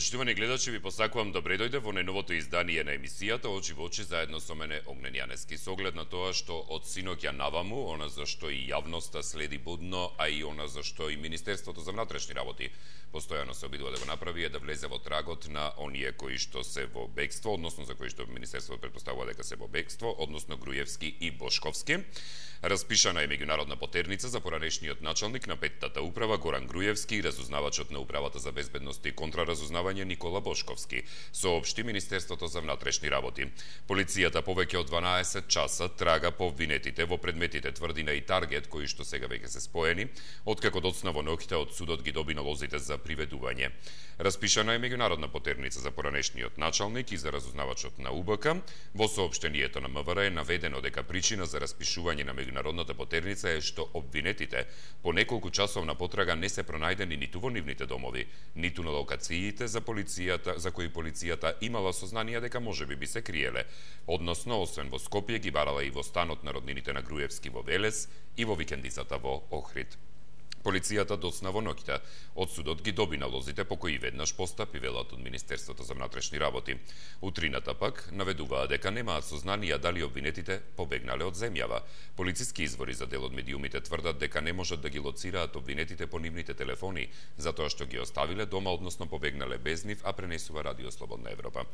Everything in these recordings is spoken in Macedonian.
Почитувани гледачи, ви посакувам добре дојде во најновото издание на емисијата Очи во очи заедно со мене Огнен Јанески. Со оглед на тоа што од синоќа наваму, она за што и јавноста следи будно, а и она за што и Министерството за внатрешни работи постојано се обидува да го направи е да влезе во трагот на оние кои што се во бегство, односно за кои што Министерството претпоставува дека се во бегство, односно Груевски и Бошковски. Распишана е меѓународна потерница за поранешниот началник на петтата управа Горан Груевски и разузнавачот на Управата за безбедност и контраразузнавање Никола Бошковски, соопшти Министерството за внатрешни работи. Полицијата повеќе од 12 часа трага по обвинетите во предметите тврдина и таргет кои што сега веќе се споени, откако доцна во ноќта од судот ги доби налозите за приведување. Распишана е меѓународна потерница за поранешниот началник и за разузнавачот на УБК. Во соопштението на МВР е наведено дека причина за распишување на меѓународната потерница е што обвинетите по неколку часовна потрага не се пронајдени ниту во нивните домови, ниту на локациите за кои полицијата имала сознание дека можеби би се криеле, односно освен во Скопје ги барала и во станот на роднините на Груевски во Велес и во викендицата во Охрид. Полицијата доцна во ноќта од судот ги доби налозите по кои веднаш постапи, велат од Министерството за внатрешни работи. Утрината пак наведуваа дека немаат сознанија дали обвинетите побегнале од земјава. Полициски извори за дел од медиумите тврдат дека не можат да ги лоцираат обвинетите по нивните телефони, затоа што ги оставиле дома, односно побегнале без нив, а пренесува Радио Слободна Европа.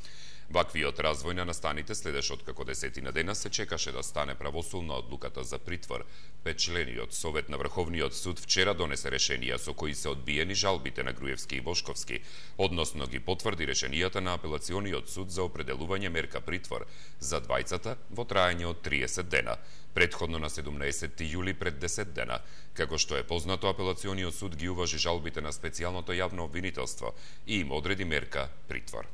Ваквиот развој на настаните следеше откако 10 дена се чекаше да стане правосудна одлуката за притвор. Петчлениот Совет на Врховниот суд вчера донесе решенија со кои се одбиени жалбите на Груевски и Бошковски, односно ги потврди решенијата на апелациониот суд за определување мерка притвор за двајцата во траење од 30 дена, предходно на 17 јули пред 10 дена. Како што е познато, апелациониот суд ги уважи жалбите на специјалното јавно обвинителство и им одреди мерка притвор.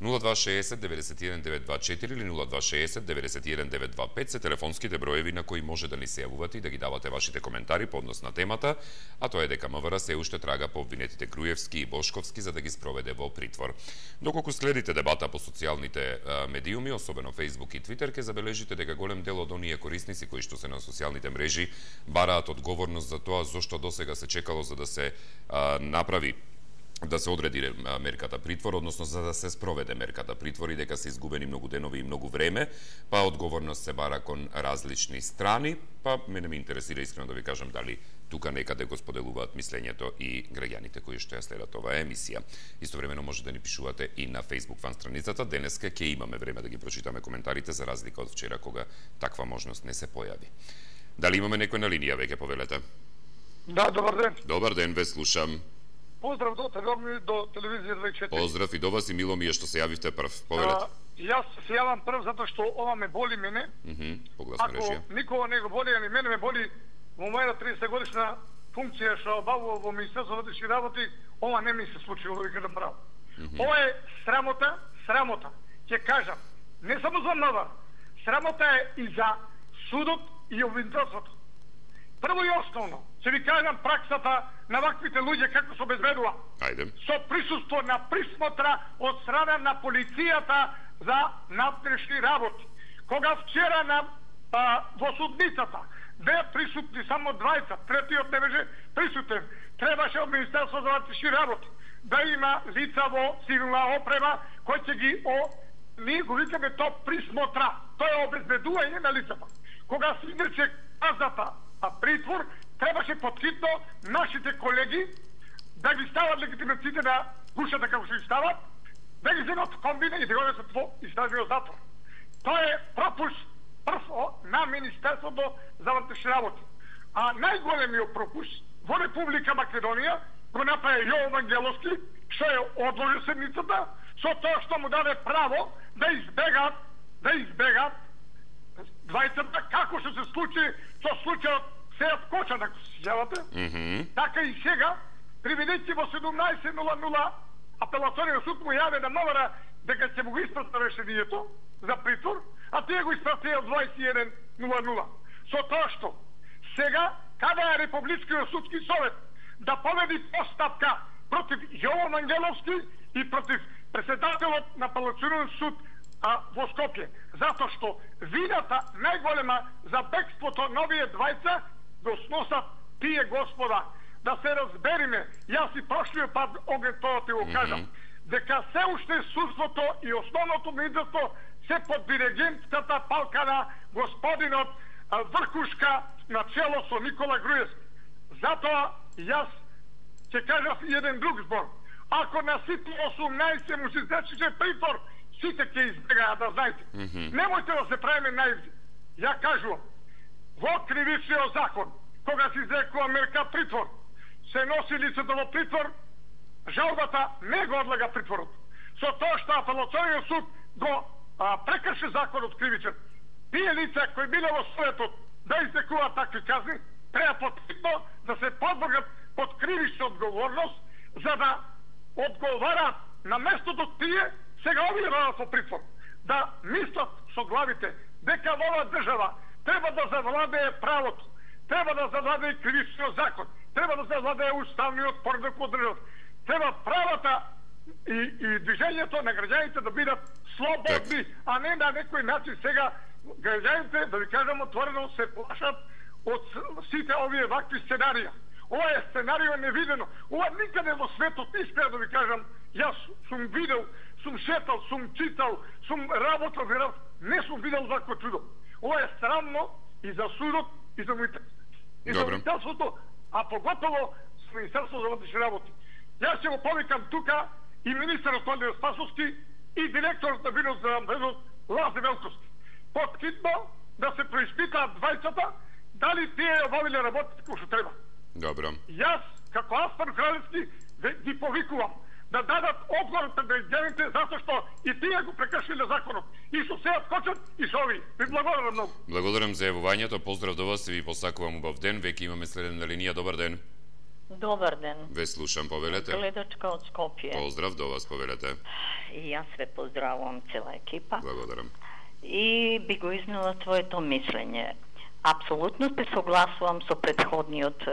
0260 91 924 или 0260 91 925 се телефонските броеви на кои може да ни се јавувате и да ги давате вашите коментари по однос на темата, а тоа е дека МВР се уште трага по обвинетите Груевски и Бошковски за да ги спроведе во притвор. Доколку следите дебата по социјалните медиуми, особено Facebook и Twitter, ќе забележите дека голем дел од оние корисници кои што се на социјалните мрежи бараат одговорност за тоа зошто досега се чекало за да се направи да се одреди мерката притвор, односно за да се спроведе мерката притвор и дека се изгубени многу денови и многу време, па одговорност се бара кон различни страни, па мене ме интересира искрено да ви кажам дали тука некаде го споделуваат мислењето и граѓаните кои што ја следат оваа емисија. Истовремено може да ни пишувате и на Facebook фан страницата. Денеска ќе имаме време да ги прочитаме коментарите за разлика од вчера кога таква можност не се појави. Дали имаме некој на линија веќе, повелете? Да, добар ден. Добар ден, ве слушам. Поздрав до тебе, до телевизија 24. Поздрав и до вас и мило ми е што се јавивте прв. Повелете. Јас се јавам прв затоа што ова ме боли мене. Погласно речи. Ако никого не го боли, ани мене ме боли во моја 30 годишна функција што обавува во Министерството на вътрешни работи, ова не ми се случило, вика да право. Ова е срамота. Ќе кажам, не само за МВР, срамота е и за судот и обвинителството. Прво и основно, ќе ви кажам праксата на ваквите луѓе како се обезбедува. Ајде. Со присуство на присмотра од страна на полицијата за внатрешни работи. Кога вчера во судницата беа присутни само двајца, третиот не беше присутен, требаше од Министерството за внатрешни работи да има лица во цивилна опрема кои ќе ги ние го викаме то присмотра. Тоа е обезбедување на лицата. Кога се изрече казната притвор, требаше подхитно нашите колеги да ги стават легитимациите на гушата како што ги стават, да ги земат комбина и да го несат во истражниот затвор. Тоа е пропуст на Министерството за внатрешни работи. А најголемиот пропуст во Република Македонија го направи Јово Вангеловски, што е одложи седницата, со тоа што му даде право да избегаат двајцата, како што се случи со случајот Сејат Кочан, ако се сеќавате. Така и сега, приведејќи во 17:00 апелациониот суд му јаве на МВР дека ќе му го испрати решението за притвор, а тие го испратија од 21:00. Со тоа што сега, каде е Републичкиот судски совет да поведи постапка против Јово Вангеловски и против председателот на апелациониот суд во Скопје, затоа што вината најголема за бегството на овие двајца го сносат тие господа. Да се разбериме, јас и прошлиот пат тоа ти го кажам, дека се уште судството и основното министерство се под диригентската палка на господинот Врхушка на чело со Никола Груевски. Затоа јас ќе кажав и еден друг збор. Ако на сите 18 му се изречеше притвор, сите ќе избегаат, да знаете. Немојте да се правиме наивни. Ја кажувам, во кривичниот закон, кога се изрекува мерка притвор, се носи лицето во притвор, жалбата не го одлага притворот. Со тоа што апелациониот суд го прекрши законот кривичен, тие лица кои биле во советот да изрекуваат такви казни, треба потребно да се подвргнат под кривична одговорност, за да одговарат на местото тие, сега овие владат во притвор, да мислат со главите дека во оваа држава треба да завладее правото, треба да завладее кривичниот закон, треба да завладее уставниот поредок во државата, треба правата и движењето на граѓаните да бидат слободни, а не на некој начин сега граѓаните, да ви кажам отворено, се плашат од сите овие вакви сценарија. Ова е сценарио невидено. Ова никаде во светот, искрено да ви кажам, јас сум видел, сум шетал, сум читал, сум работал, не сум видел вакво чудо. Ова е срамно и за судот, и за Министерството, а поготово со Министерството за вътрешни работи. Јас ќе го повикам тука и министерот Олијер Спасовски и директорот на Вино за Лазе Велковски. Подкитно да се преиспитаат двајцата дали тие обавиле работите како што треба. Добро. Јас, како Аспан Кралевски, ги повикувам да дадат одговор пред граѓаните затоа што и тие го прекршиле законот. И што се откочат и што ови. Ви благодарам многу. Благодарам за јавувањето, поздрав до вас и ви посакувам убав ден. Веќе имаме следен на линија. Добар ден. Добар ден. Ве слушам, повелете. Гледачка од Скопје. Поздрав до вас, повелете. И јас ве поздравувам цела екипа. Благодарам. И би го изнела твоето мислење. Апсолутно се согласувам со претходниот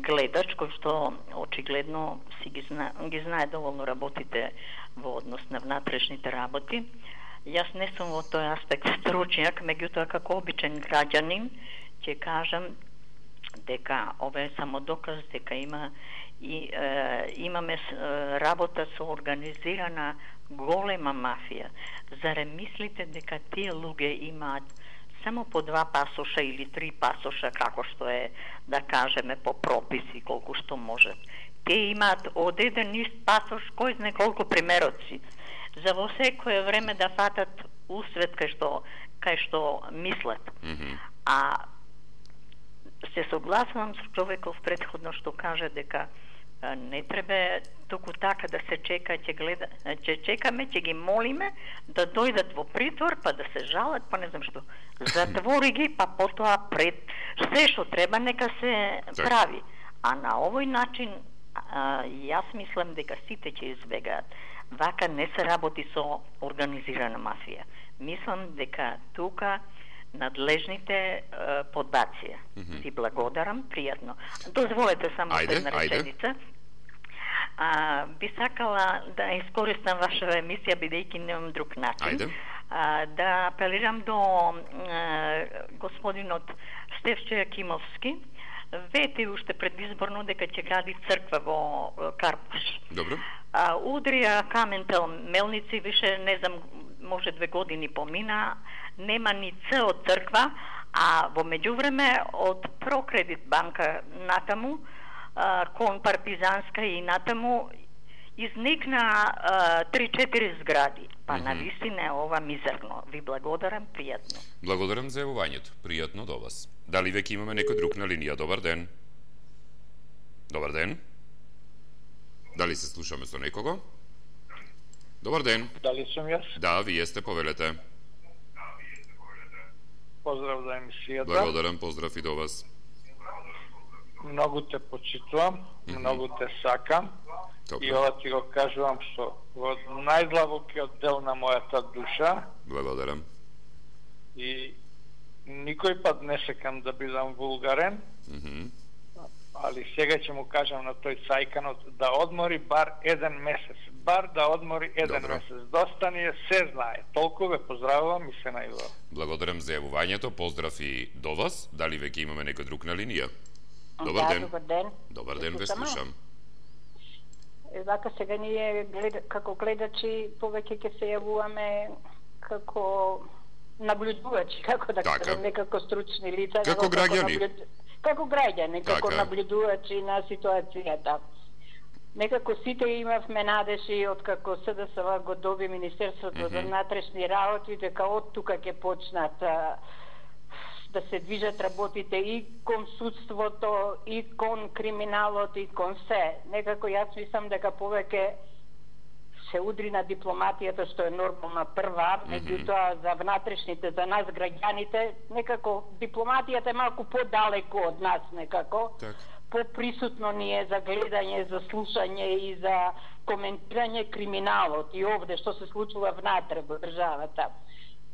гледач, кој што очигледно ги знае доволно работите во однос на внатрешните работи. Јас не сум во тој аспект стручњак, меѓутоа како обичен граѓанин ќе кажам дека ова е само доказ дека имаме работа со организирана голема мафија. Заре мислите дека тие луѓе имаат само по 2 пасоша или 3 пасоша, како што е, да кажеме, по прописи, колку што можат. Те имаат од еден ист пасош, кој знае колку примероци, за во секое време да фатат усвет кај што мислат. А се согласувам со човеков претходно што каже дека не треба туку така да се чека, ќе чекаме, ќе ги молиме да дојдат во притвор, па да се жалат, па не знам што. Затвори ги, па потоа пред се што треба нека се прави. А на овој начин јас мислам дека сите ќе избегаат. Вака не се работи со организирана мафија. Мислам дека тука надлежните подбација. Ви благодарам, пријатно. Дозволете само една реченица. Би сакала да искористам ваша емисија, бидејќи немам друг начин. Да апелирам до господинот Стефче Јакимовски. Вете уште предизборно дека ќе гради црква во Карпуш. Добро. Удрија каментел мелници, више не знам, може 2 години помина, нема ни Ц од црква, а во меѓувреме од Прокредит банка натаму, кон Партизанска и натаму, изникна 3-4 згради. Па навистина е ова мизерно. Ви благодарам, пријатно. Благодарам за јавувањето. Пријатно до вас. Дали веќе имаме некој друг на линија? Добар ден. Добар ден. Дали се слушаме со некого? Добар ден. Дали сум јас? Да, вие сте, повелете. Поздрав за емисијата. Благодарам, поздрав и до вас. Многу те почитувам, многу те сакам. Добре. И ова ти го кажувам во најдлабокиот дел на мојата душа. Благодарам. И никој пат не сакам да бидам вулгарен, али сега ќе му кажам на тој цајканот да одмори бар 1 месец. Бар да одмори 1 месец. Доста ни е, се знае. Толку ве поздравувам и се најдувам. Благодарам за јавувањето, поздрав и до вас. Дали веќе имаме некој друг на линија? Добар ден. Добар ден. Добар ден, ве слушам. Вака сега ние како гледачи повеќе ќе се јавуваме како наблюдувачи, како да кажем, некако стручни лица, како граѓани. Како граѓани, како наблюдувачи на ситуацијата. Некако сите имавме надежи откако СДСВ го доби Министерството за внатрешни работи, дека од тука ќе почнат да се движат работите и кон судството, и кон криминалот, и кон се. Некако јас мислам дека повеќе се удри на дипломатијата, што е нормална прва, меѓутоа за внатрешните, за нас граѓаните, некако дипломатијата е малку подалеку од нас, некако. Поприсутно ни е за гледање, за слушање и за коментирање криминалот и овде што се случува внатре во државата.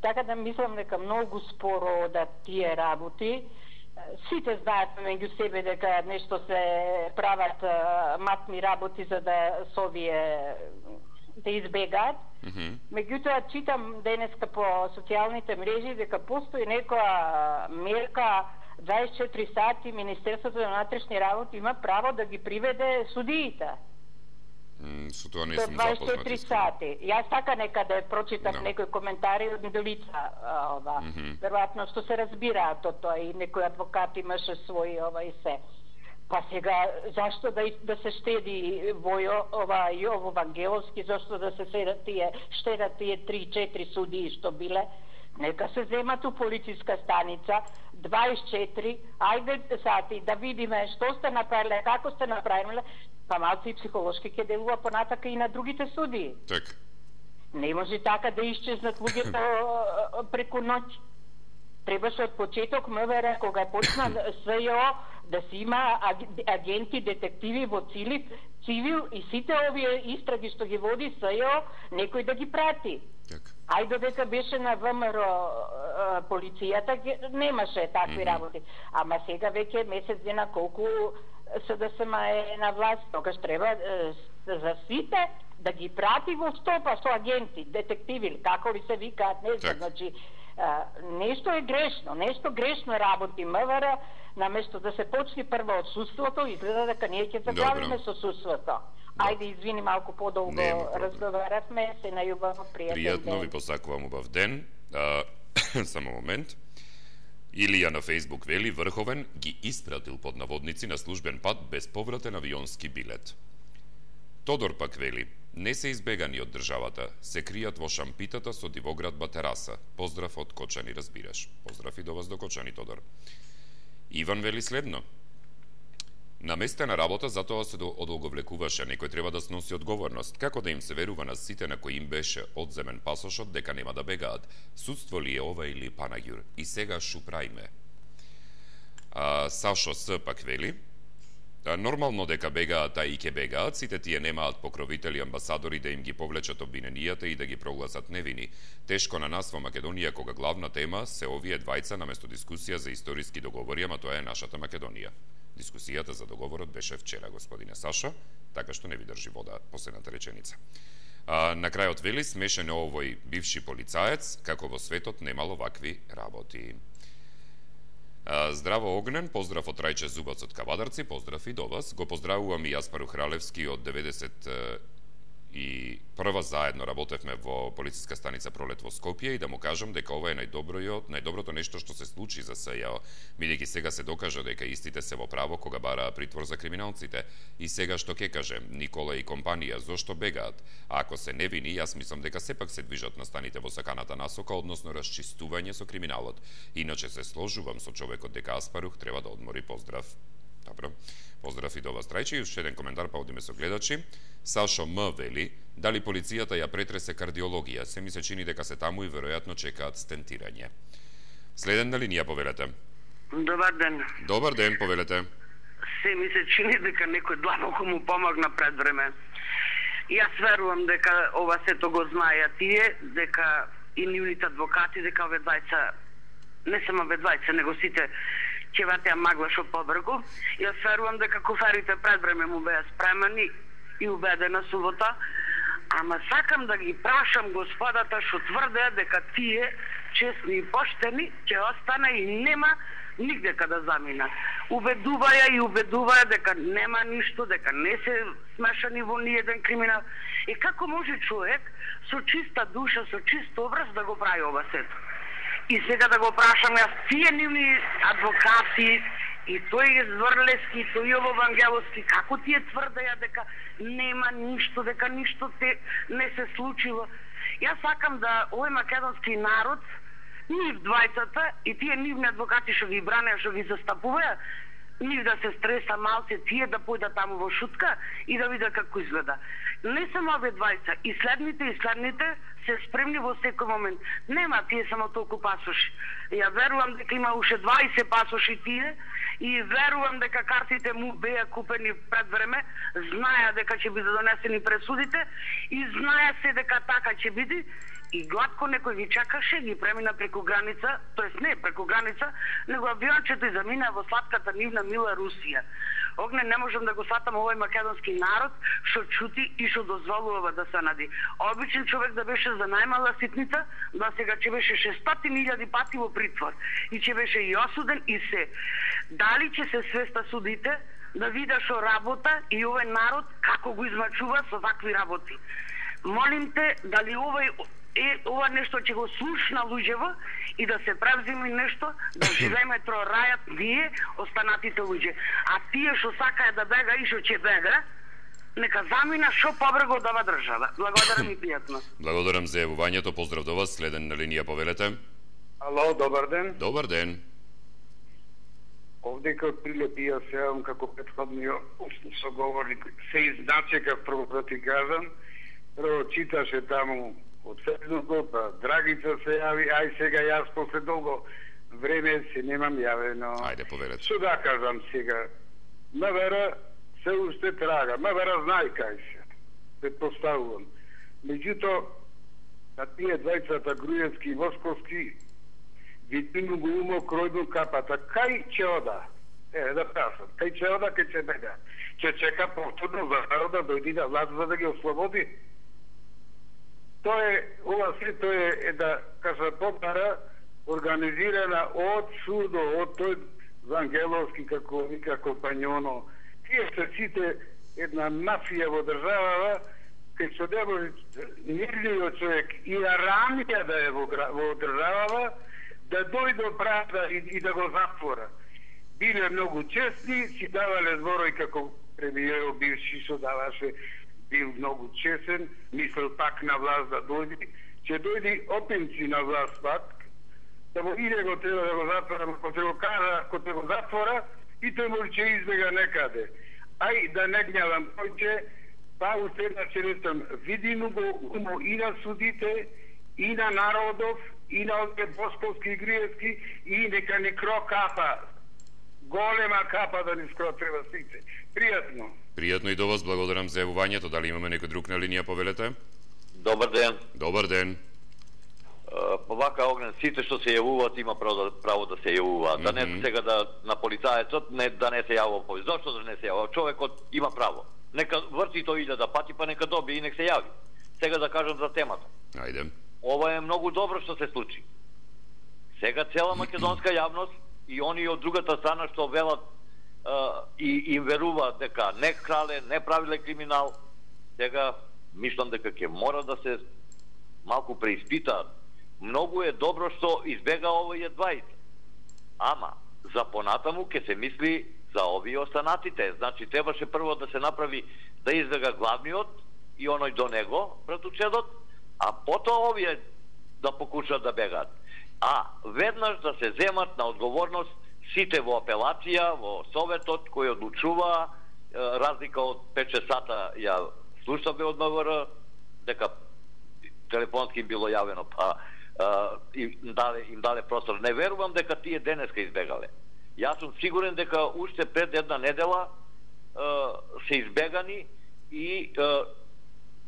Така да мислам дека многу споро одат тие работи. Сите знаат меѓу себе дека нешто се прават матни работи за да совие да избегаат. Меѓутоа читам денеска по социјалните мрежи дека постои некоја мерка 24 сати Министерството за внатрешни работи има право да ги приведе судиите. Со тоа не сум запознат. 24 сати. Јас така некаде прочитав некои коментари од недолица, веројатно што се разбираат од тоа и некој адвокат имаше свој и се. Па сега зашто да се штеди Јово Вангеловски, зашто да се штедат тие 3-4 судии што биле? Нека се земат у полициска станица 24, ајде сати да видиме што сте направиле, како сте направиле, па малци и психолошки ќе делува понатака и на другите судии. Так. Не може така да исчезнат луѓето преку ноќ. Требаше од почеток МВР, кога почна СЈО, да си има агенти, детективи во цивил и сите овие истраги што ги води СЈО, некој да ги прати. Ајде дека беше на ВМРО полицијата, немаше такви работи. Ама сега веќе месец дена колку СДСМ е на власт, тогаш треба за сите да ги прати во стопа со агенти, детективи, како ли се викаат, не знам, значи нешто е грешно, нешто грешно работи МВР, наместо да се почне прво од судството, изгледа дека ние ќе заглавиме со судството. Ајде, извини, малку подолго разговаравме, се најубаво, пријатно ден. Ви посакувам убав ден. Само момент. Илија на Фејсбук вели, Врховен ги испратил под наводници на службен пат безповратен авионски билет. Тодор пак вели, не се избегани од државата, се кријат во шампитата со дивоградба тераса. Поздрав од Кочани, разбираш. Поздрав и до вас до Кочани, Тодор. Иван вели следно. Наместена работа затоа се одолговлекуваше, некој треба да сноси одговорност. Како да им се верува на сите на кои им беше одземен пасошот дека нема да бегаат? Судство ли е ова или панаѓур? И сега шу праиме? Сашо С. пак вели, нормално дека бегаат, а и ке бегаат, сите тие немаат покровители, амбасадори да им ги повлечат обвиненијата и да ги прогласат невини. Тешко на нас во Македонија кога главна тема се овие двајца наместо дискусија за историски договори, ама тоа е нашата Македонија. Дискусијата за договорот беше вчера, господине Сашо, така што не ви држи вода последната реченица. На крајот вели, смешен е овој бивши полицаец, како во светот немало вакви работи. Здраво Огнен, поздрав од Трајче Зубац од Кавадарци, поздрав и до вас. Го поздравувам и Јаспару Хралевски од 91-ва заедно работевме во полициска станица Пролет во Скопје и да му кажам дека ова е најдоброто нешто што се случи за СЈО, бидејќи сега се докажа дека истите се во право кога бараа притвор за криминалците. И сега што ќе кажем, Никола и компанија, зошто бегаат? А ако се невини, јас мислам дека сепак се движат на станите во саканата насока, односно расчистување со криминалот. Иначе се сложувам со човекот дека Аспарух треба да одмори. Поздрав. Добро. Поздрав и до вас, Трајче. И уште еден коментар, па одиме со гледачи. Сашо М. вели, дали полицијата ја претресе кардиологија? Се ми се чини дека се таму и веројатно чекаат стентирање. Следен на линија, повелете. Добар ден. Добар ден, повелете. Се ми се чини дека некој длабоко му помогна пред време. Јас верувам дека ова сето го знаеа тие, дека и нивните адвокати, дека ове двајца, не само ове двајца, него сите ќе ватеа магла шо побргу. Јас верувам дека куфарите пред време му беа спремени и убедена субота, ама сакам да ги прашам господата што тврдеа дека тие честни и поштени ќе остане и нема нигде када замина. Убедуваја дека нема ништо, дека не се смешани во ниеден криминал. И како може човек со чиста душа, со чист образ да го прави ова сето? И сега да го прашам јас, тие нивни адвокати, и тој Зврлевски, и тој Јово Вангеловски, како тие тврдеја дека нема ништо, дека ништо не се случило? Јас сакам да овој македонски народ, нив двајцата и тие нивни адвокати што ги бранеа, што ги застапуваја, нив да се стреса малце, тие да појдат таму во шутка и да видат како изгледа. Не само овие двајца, и следните се спремни во секој момент. Нема тие само толку пасоши. Ја верувам дека има уште 20 пасоши тие и верувам дека картите му беа купени пред време, знаеа дека ќе бидат донесени пресудите и знаеа се дека така ќе биде. И гладко некој ги чакаше, ги премина преку граница, тоест не преку граница, него авиончето и замина во сладката нивна мила Русија. Огне не можам да го сватам овој македонски народ што чути и што дозволува да се нади. Обичен човек да беше за најмала ситница, да сега ќе беше 600.000 пати во притвор и ќе беше и осуден и се. Дали ќе се свеста судите да вида што работа и овој народ како го измачува со вакви работи? Молим те, дали ова нешто ќе го слушна луѓево и да се превземе нешто, да живееме рајат ние, останатите луѓе. А тие што сакаја да бега и што ќе бега, нека замина шо побрего од ова држава. Благодарам и пријатно. Благодарам за јавувањето, поздрав до вас, следен на линија, повелете. Ало, добар ден. Добар ден. Овде кај Прилепи јас се јавам како претходниот соговорник. Се изначекав, прво да ти кажам, прво читаше таму од Фейсбук, па Драгица се јави, ај сега јас после долго време се немам јавено. Ајде, повелете. Што да кажам сега? МВР се уште трага, МВР знае кај се, предпоставувам. Меѓуто, на тие двајцата Груевски и Восковски, видимо го умо кројно капата. Кај ќе ода? Да прашам. Кај ќе ода, кај ќе бега? Ќе чека повторно за народа дојди на власт за да ги ослободи? Ова сето е да кажа попара организирана од судо, од тој Вангеловски, како вика компањоно. Тие се сите една мафија во државава, кај што не може мирливиот човек и арамија да е во државава, да дојде правда и да го затвора. Биле многу честни, си давале зборој како премиерот бивши што даваше, бил многу честен, мислел пак на власт да дојде, ќе дојде опенци на власт пак, да му иде го треба да го затвора, ако се го кара, ако се го затвора, и тој може ќе избега некаде. Ај да не гневам, тој ќе, па уште една черестам, видимо го умо и на судите, и на народов, и на овие Босковски и Гриевски, и нека ни кро капа, голема капа да ни скро треба сите. Пријатно. Пријатно и до вас, благодарам за јавувањето. Дали имаме некој друг на линија, повелете? Добар ден. Добар ден. Вака Огнен, сите што се јавуваат има право да се јавуваат. Да не сега на полицаецот да не се јавува. Зошто да не се јавува? Човекот има право. Нека врти то 1000 пати, па нека доби и нека се јави. Сега да кажам за темата. Ајде. Ова е многу добро што се случи. Сега цела македонска јавност и они од другата страна што велат и им веруваат дека не крале, не правиле криминал, сега мислам дека ќе мора да се малку преиспитаат. Многу е добро што избега овие двајца. Ама, за понатаму ќе се мисли за овие останатите. Значи, требаше прво да се направи да избега главниот и оној до него, пратучедот, а потоа овие да покушат да бегаат. А веднаш да се земат на одговорност сите во апелација, во Советот, кој одлучува, разлика од 5-6 сата ја слушаме од МВР, дека телефонски им било јавено, па им даде простор. Не верувам дека тие денеска избегале. Јас сум сигурен дека уште пред една недела се избегани и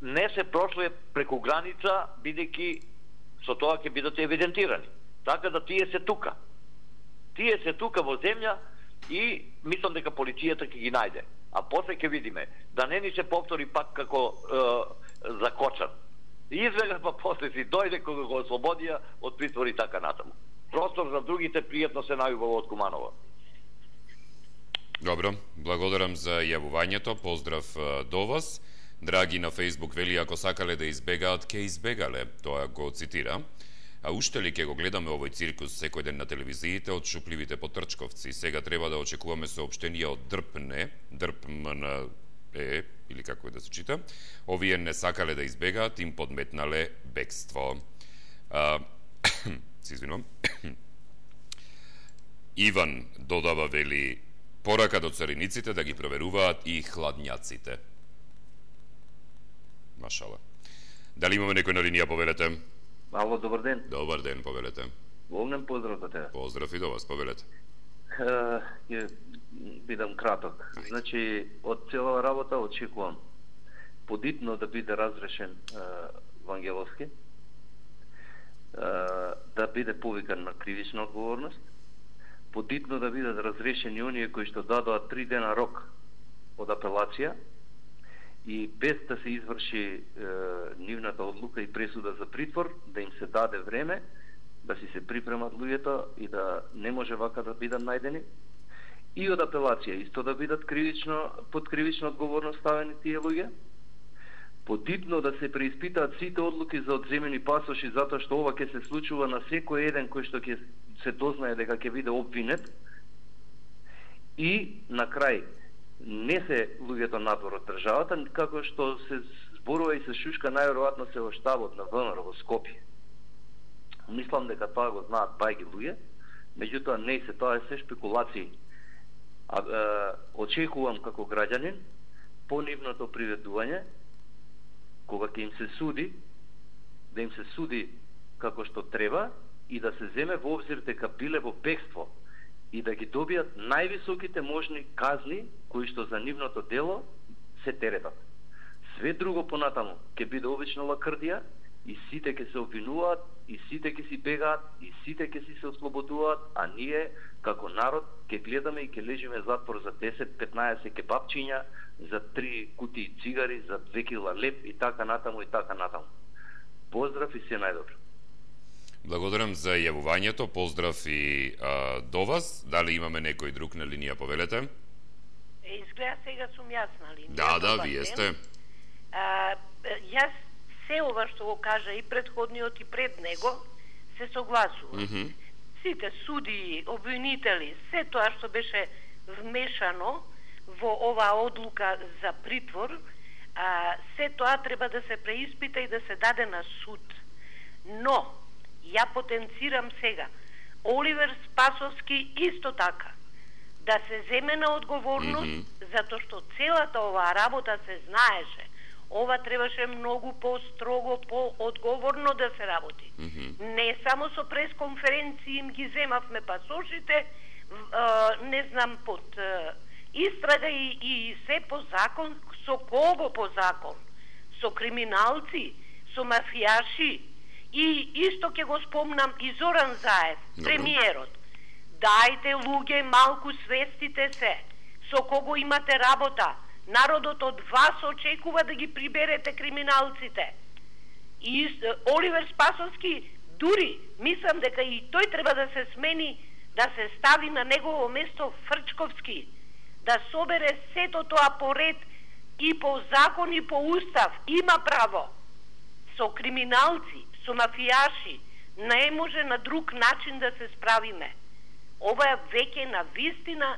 не се прошле преку граница, бидејќи со тоа ќе бидат евидентирани. Така да тие се тука. Тие се тука во земја и мислам дека полицијата ќе ги најде. А после ќе видиме да не ни се повтори пак како за Кочан. Избега, па после си дојде кога го ослободија од притвор и така натаму. простор за другите, пријатно се најубаво од Куманово. Добро, благодарам за јавувањето, поздрав до вас. Драги на Фейсбук вели, ако сакале да избегаат, ке избегале, тоа го цитира. А уште ли ке го гледаме овој циркус секој ден на телевизиите од шупливите потрчковци? Сега треба да очекуваме соопштенија од ДРПМН, или како е да се чита. Овие не сакале да избегаат, им подметнале бегство. Се извинувам. Иван додава, вели, порака до цариниците да ги проверуваат и хладњаците. Машала. Дали имаме некој на линија, повелете? Ало, добар ден. Добар ден, повелете. Огнен поздрав за тебе. Поздрав и до вас, повелете. Ќе бидам краток. Значи, од цела работа очекувам подитно да биде разрешен Вангеловски, да биде повикан на кривична одговорност, подитно да бидат разрешени оние кои што дадоа 3 дена рок од апелација и без да се изврши нивната одлука и пресуда за притвор, да им се даде време да си се припремат луѓето и да не може вака да бидат најдени. И од апелација исто да бидат под кривична одговорност ставени тие луѓе. Подитно да се преиспитаат сите одлуки за одземени пасоши, затоа што ова ќе се случува на секој еден кој што ќе се дознае дека ќе биде обвинет. И на крај не се луѓето надвор од државата, како што се зборува и се шушка најверојатно се во штабот на ВМРО во Скопје. Мислам дека тоа го знаат бајги луѓе, меѓутоа не се, тоа е се шпекулации. Очекувам како граѓанин по нивното приведување, кога ќе им се суди, да им се суди како што треба и да се земе во обзир дека биле во бегство и да ги добијат највисоките можни казни кои што за нивното дело се теретат. Све друго понатаму ќе биде обична лакрдија и сите ќе се обвинуваат, и сите ќе си бегаат, и сите ќе си се ослободуваат, а ние како народ ќе гледаме и ќе лежиме затвор за 10-15 кебапчиња, за 3 кутии цигари, за 2 кила леп и така натаму и така натаму. Поздрав и се најдобро. Благодарам за јавувањето, поздрав и до вас. Дали имаме некој друг на линија, повелете? Изгледа сега сум јас на линија. Да, вие сте. Јас се ова што го кажа и предходниот и пред него се согласувам. Сите суди, обвинители, се тоа што беше вмешано во оваа одлука за притвор, се тоа треба да се преиспита и да се даде на суд. Но ја потенцирам сега Оливер Спасовски исто така да се земе на одговорност, затоа што целата оваа работа се знаеше. Ова требаше многу по-строго, по-одговорно да се работи. Не само со пресконференции им ги земавме пасошите, не знам, под истрага и се по закон. Со кого по закон? Со криминалци, со мафијаши. И исто ќе го спомнам и Зоран Заев, премиерот. Дајте луѓе, малку свестите се. Со кого имате работа? Народот од вас очекува да ги приберете криминалците. И Оливер Спасовски, дури, мислам дека и тој треба да се смени, да се стави на негово место Фрчковски, да собере сето тоа по ред и по закон и по устав. Има право. Со криминалци, со мафијаши, не може на друг начин да се справиме. Ова веќе на вистина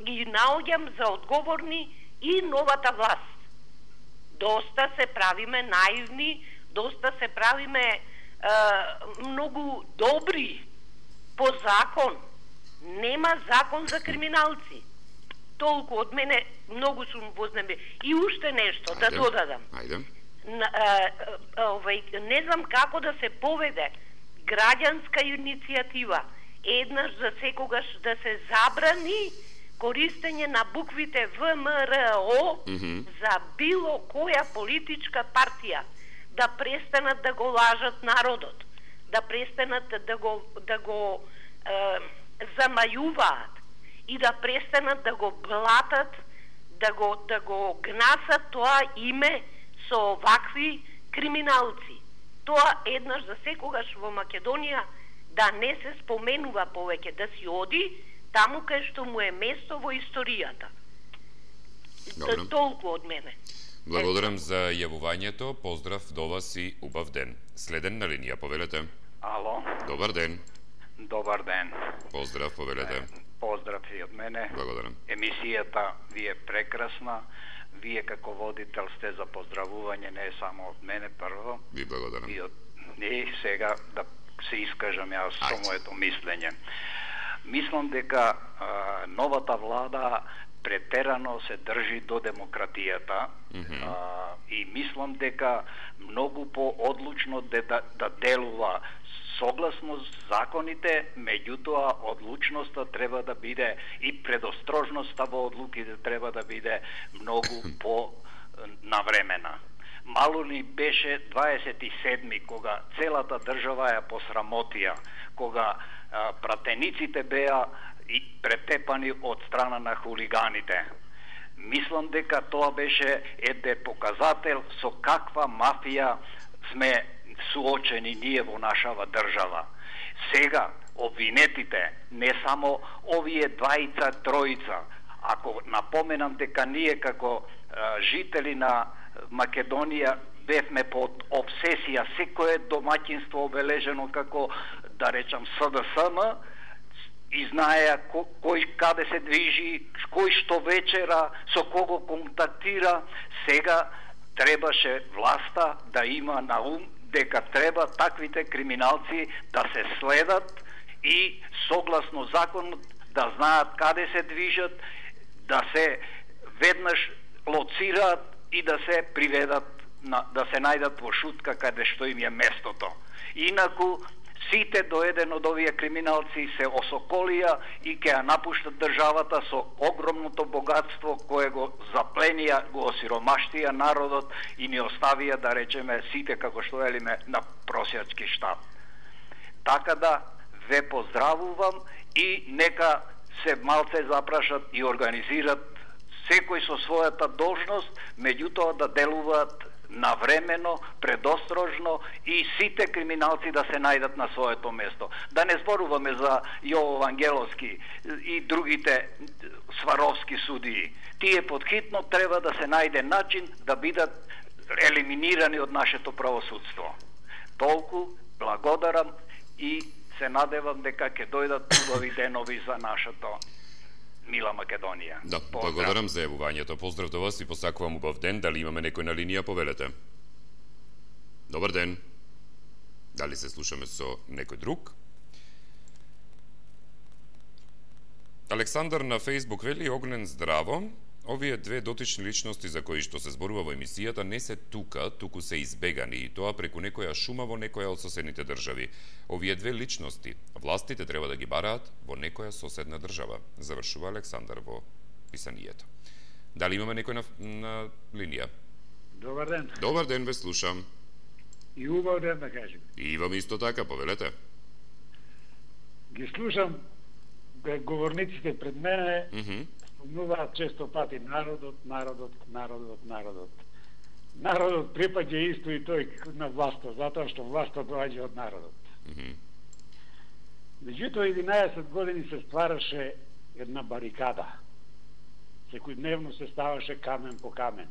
ги наоѓам за одговорни и новата власт. Доста се правиме наивни, доста се правиме многу добри по закон. Нема закон за криминалци. Толку од мене, многу сум вознеме. И уште нешто да додадам. Не знам како да се поведе граѓанска иницијатива, еднаш за секогаш да се забрани користење на буквите ВМРО за било која политичка партија, да престанат да го лажат народот, да престанат да го замајуваат и да престанат да го блатат, да го гнасат тоа име со вакви криминалци. Тоа еднаш за секогаш во Македонија да не се споменува повеќе, да си оди таму кај што му е место во историјата. Толку од мене. Благодарам за јавувањето, поздрав до вас и убав ден. Следен на линија, повелете. Ало. Добар ден. Добар ден. Поздрав, повелете. Поздрав и од мене. Благодарам. Емисијата ви е прекрасна. Вие како водител сте за поздравување, не само од мене прво. Ви благодарам. И сега да се искажам јас со моето мислење. Мислам дека новата влада претерано се држи до демократијата и мислам дека многу по-одлучно да делува согласно законите, меѓутоа одлучноста треба да биде и предострожноста во одлуките треба да биде многу по-навремена. Мало ли беше 27-ми, кога целата држава ја посрамотија, кога пратениците беа и претепани од страна на хулиганите. Мислам дека тоа беше еден показател со каква мафија сме суочени ние во нашава држава. Сега, обвинетите, не само овие двајца, тројца, ако напоменам дека ние како жители на Македонија бевме под обсесија, секое домаќинство обележено како, да речам, СДСМ, и знаеа кој каде се движи, кој што вечера, со кого контактира. Сега требаше власта да има на ум дека треба таквите криминалци да се следат и согласно законот да знаат каде се движат, да се веднаш лоцираат и да се приведат, да се најдат во шутка каде што им е местото. Инаку сите до еден од овие криминалци се осоколија и ќе ја напуштат државата со огромното богатство кое го запленија, го осиромаштија народот и ни оставија, да речеме, сите, како што велиме, на просјачки штаб. Така да ве поздравувам и нека се малце запрашат и организират секој со својата должност, меѓутоа да делуваат навремено, предострожно и сите криминалци да се најдат на своето место. Да не зборуваме за Јово Вангеловски и другите сваровски судии. Тие подхитно треба да се најде начин да бидат елиминирани од нашето правосудство. Толку, благодарам и се надевам дека ќе дојдат убави денови за нашето мила Македонија. Да, благодарам за јавувањето. Поздрав до вас и посакувам убав ден. Дали имаме некој на линија, повелете. Добар ден. Дали се слушаме со некој друг? Александар на Фейсбук вели: Огнен, здраво. Овие две дотични личности за кои што се зборува во емисијата не се тука, туку се избегани, и тоа преку некоја шума во некоја од соседните држави. Овие две личности, властите треба да ги бараат во некоја соседна држава. Завршува Александар во писанието. Дали имаме некој на линија? Добар ден. Добар ден, ве слушам. И убав ден да кажем. И вам исто така, повелете. Ги слушам говорниците пред мене, спомнуваат често пати народот. Народот припаѓа исто и тој на власта, затоа што власта доаѓа од народот. Меѓутоа, 11 години се ствараше една барикада. Секојдневно се ставаше камен по камен.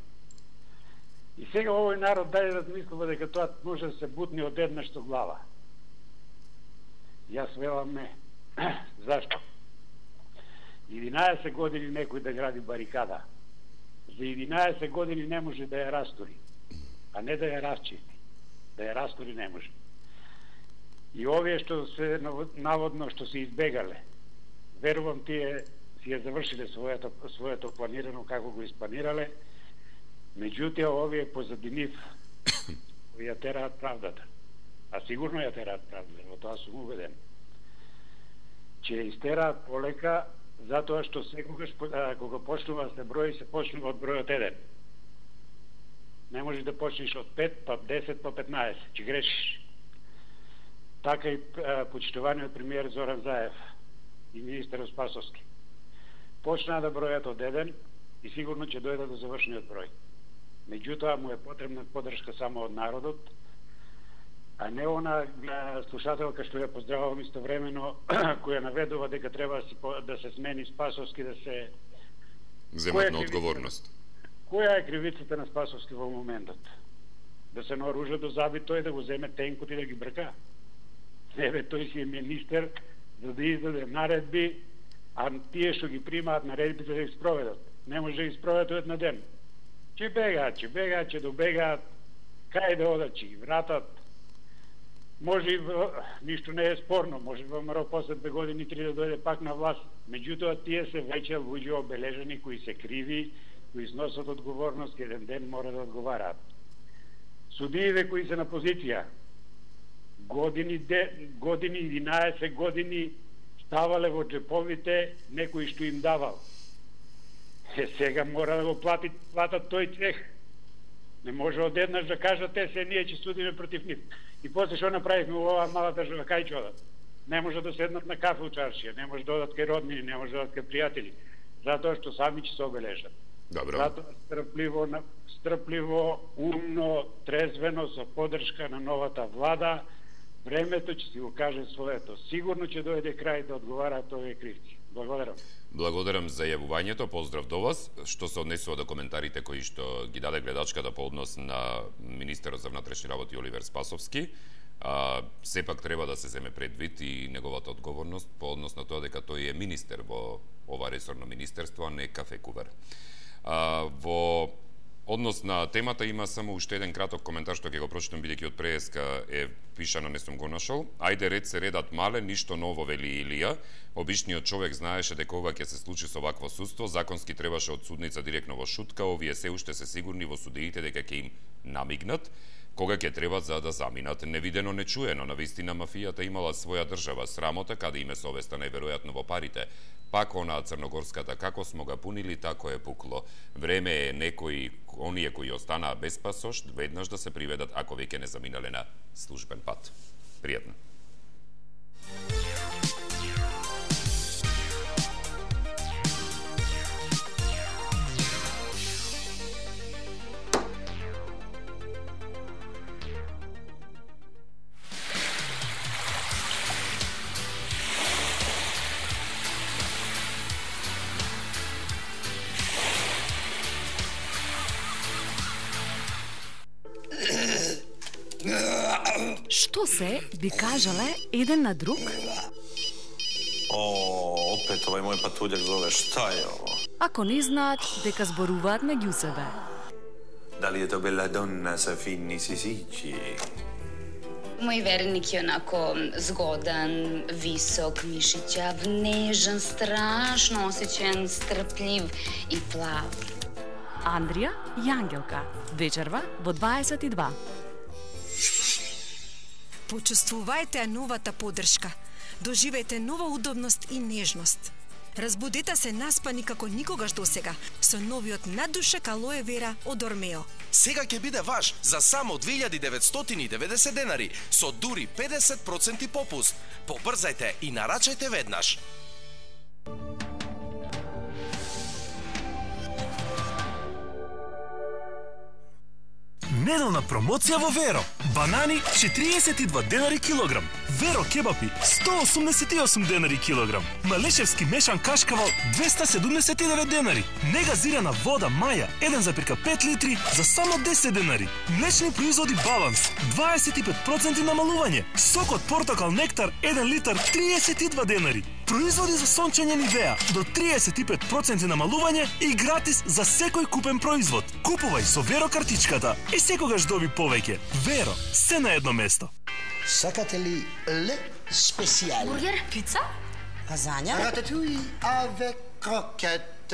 И сега овој народ даде размислува дека тоа може да се бутне од еднаш со глава. Јас велам не. Зашто? 11 години некој да гради барикада. За 11 години не може да ја растори, а не да ја расчисти. Да ја растори не може. И овие што се наводно што се избегале, верувам тие си ја завршиле своето планирано како го испланирале, меѓутоа овие позади нив ја тераат правдата. А сигурно ја тераат правдата, во тоа сум убеден. Че ја истераат полека, затоа што секогаш кога почнува да се брои, се почнува од бројот 1. Не можеш да почнеш од 5, па 10, па 15, че грешиш. Така и почитуваниот премиер Зоран Заев и министер Спасовски. Почнаа да бројат од 1 и сигурно ќе дојдат до завршниот број. Меѓутоа му е потребна поддршка само од народот а не она слушателка што ја поздравувам истовремено, која наведува дека треба да се смени Спасовски, да се земат на одговорност. Која е кривицата на Спасовски во моментот? Да се наоружа до заби тој, да го земе тенкот и да ги брка? Еве, тој си е министер за да издаде наредби, а тие што ги примаат наредбите да ги спроведат. Не може да ги спроведат на ден. Че бегаат, че добегаат, кај да одат, че ги вратат. Може и ништо не е спорно, може ВМРО после 2 години 3 да дојде пак на власт. Меѓутоа, тие се веќе луѓе обележени кои се криви, кои сносат одговорност, еден ден мора да одговараат. Судиите кои се на позиција, години 11 години ставале во джеповите некои што им давал. Сега мора да го платат тој цех. Не може одеднаш да кажат се ние ќе судиме против нив. И после што направивме во оваа мала држава, кај ќе одат? Не може да седнат на кафе у чаршија, не може да одат кај роднини, не може да одат кај пријатели, затоа што сами ќе се обележат. Добро. Затоа стрпливо, умно, трезвено, со поддршка на новата влада, времето ќе си го каже своето. Сигурно ќе дојде крај да одговараат овие кривци. Благодарам. Благодарам за јавувањето, поздрав до вас. Што се однесува до коментарите кои што ги даде гледачката по однос на министерот за внатрешни работи Оливер Спасовски, сепак треба да се земе предвид и неговата одговорност по однос на тоа дека тој е министер во ова ресорно министерство, а не кафекувар. Во однос на темата има само уште еден краток коментар што ќе го прочитам бидејќи од преска е пишано, не сум го нашол. Ајде ред се редат мале, ништо ново, вели Илија. Обичниот човек знаеше дека ова ќе се случи со вакво судство, законски требаше од судница директно во шутка, овие се уште се сигурни во судиите дека ќе им намигнат кога ќе треба за да заминат. Невидено, нечуено, навистина мафијата имала своја држава, срамота каде име совеста најверојатно во парите. Пак онаа црногорската, како смо га пунили, тако е пукло. Време е некои, оние кои останаа без пасош, веднаш да се приведат ако веќе не заминале на службен пат. Пријатно. Што се би кажале еден на друг? Опет овај мој патуљак зове, шта е ово? Ако не знаат дека зборуваат меѓу себе. Дали е то бела донна са фини сисичи? Мој верник е онако згодан, висок, мишиќав, нежен, страшно осеќен, стрплив и плав. Андрија и Ангелка, вечерва во 22. Почувствувајте новата поддршка. Доживејте нова удобност и нежност. Разбудете се наспани како никогаш досега со новиот наддушек алоe вера од Ормео. Сега ќе биде ваш за само 2990 денари со дури 50% попуст. Побрзајте и нарачајте веднаш. Неделна промоција во Веро. Банани 42 денари килограм. Веро кебапи 188 денари килограм. Малешевски мешан кашкавал 279 денари. Негазирана вода Маја 1,5 литри за само 10 денари. Млечни производи Баланс 25% намалување. Сок од портокал Нектар 1 литар 32 денари. Производи за сончење Нивеа до 35% намалување и гратис за секој купен производ. Купувај со Веро картичката и секогаш доби повеќе. Веро, се на едно место. Сакате ли ле специјал? Бургер, пица, лазања, рататуи, аве крокет.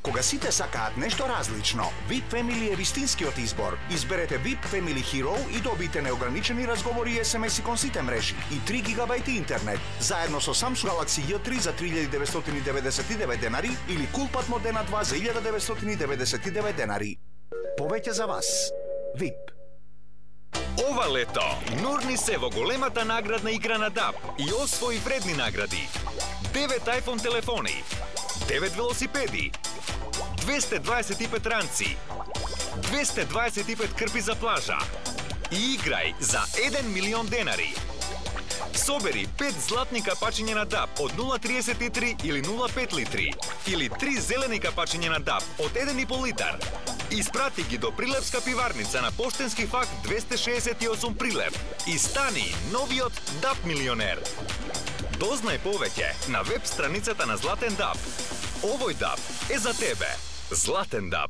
Кога сите сакаат нешто различно, VIP Family е вистинскиот избор. Изберете VIP Family Hero и добите неограничени разговори и SMS-и кон сите мрежи и 3 гигабајти интернет, заедно со Samsung Galaxy J3 за 3999 денари или Coolpad Modena 2 за 1999 денари. Повеќе за вас. VIP. Ова лето, нурни се во големата наградна игра на DAB и освои вредни награди. 9 iPhone телефони, 9 велосипеди, 225 ранци, 225 крпи за плажа, и играј за 1 милион денари. Собери 5 златни капачиња на DAB од 0,33 или 0,5 литри или 3 зелени капачиња на DAB од 1,5 литар. Испрати ги до Прилепска пиварница на Поштенски фак 268 Прилеп и стани новиот DAB милионер. Дознај повеќе на веб страницата на Златен DAB. Овој DAB е за тебе. Златен DAB.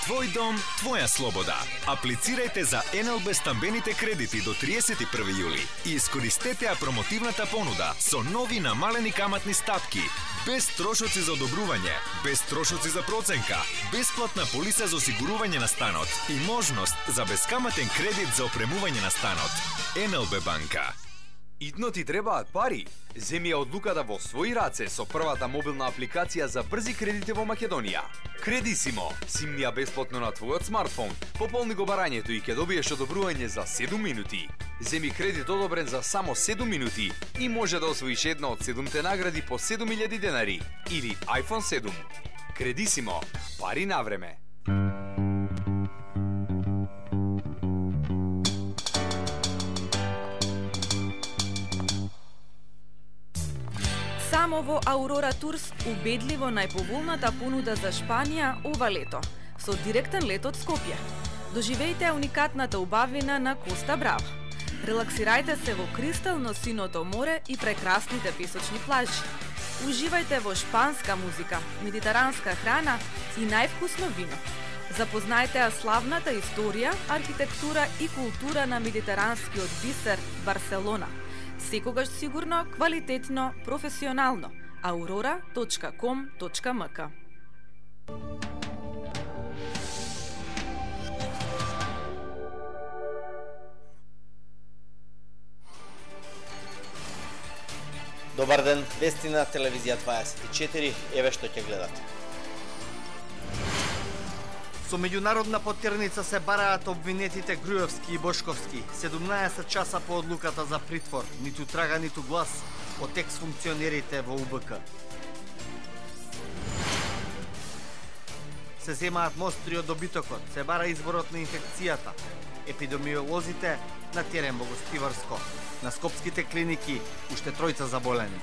Твој дом, твоја слобода. Аплицирајте за НЛБ стамбените кредити до 31 јули и искористете ја промотивната понуда со нови намалени каматни стапки, без трошоци за одобрување, без трошоци за проценка, бесплатна полиса за осигурување на станот и можност за бескаматен кредит за опремување на станот. НЛБ банка. Итно ти требаат пари? Земи ја одлуката во своји раце со првата мобилна апликација за брзи кредити во Македонија. Кредисимо, симни ја бесплатно на твојот смартфон, пополни го барањето и ќе добиеш одобрување за 7 минути. Земи кредит одобрен за само 7 минути и може да освоиш една од 7 награди по 7000 денари или iPhone 7. Кредисимо, пари на време. Само во Aurora Tours убедливо најповолната понуда за Шпанија ова лето, со директен лет од Скопје. Доживејте уникатната убавина на Коста Брава. Релаксирајте се во кристално синото море и прекрасните песочни плажи. Уживајте во шпанска музика, медитеранска храна и највкусно вино. Запознајте ја славната историја, архитектура и култура на медитеранскиот бисер Барселона. Секогаш сигурно, квалитетно, професионално. aurora.com.mk. Добар ден, вести на телевизија 24, еве што ќе гледате. Со меѓународна поттерница се бараат обвинетите Груевски и Бошковски. 17 часа по одлуката за притвор, ниту трага, ниту глас од екс-функционерите во УБК. Се земаат мостри од добитокот, се бара изборот на инфекцијата. Епидемиолозите на терен во Гостиварско. На скопските клиники уште тројца заболени.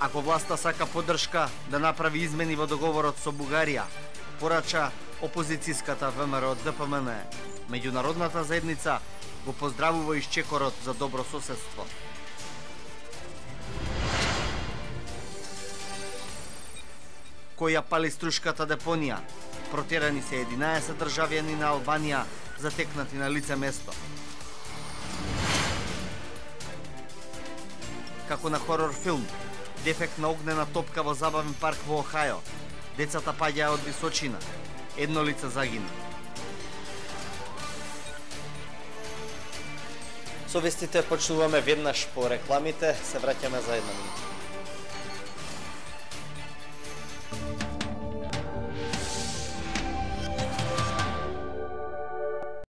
Ако власта сака поддршка да направи измени во договорот со Бугарија, порача опозицијската ВМРО ДПМН, меѓународната заедница го поздравува исчекорот за добро соседство. Кој ја пали струшката депонија? Протерани се 11 државјани на Албанија, затекнати на лице место. Како на хорор филм, дефект на огнена топка во забавен парк во Охајо. Децата паѓаа од височина. Едно лице загина. Со вестите почнуваме веднаш по рекламите, се враќаме за една минута.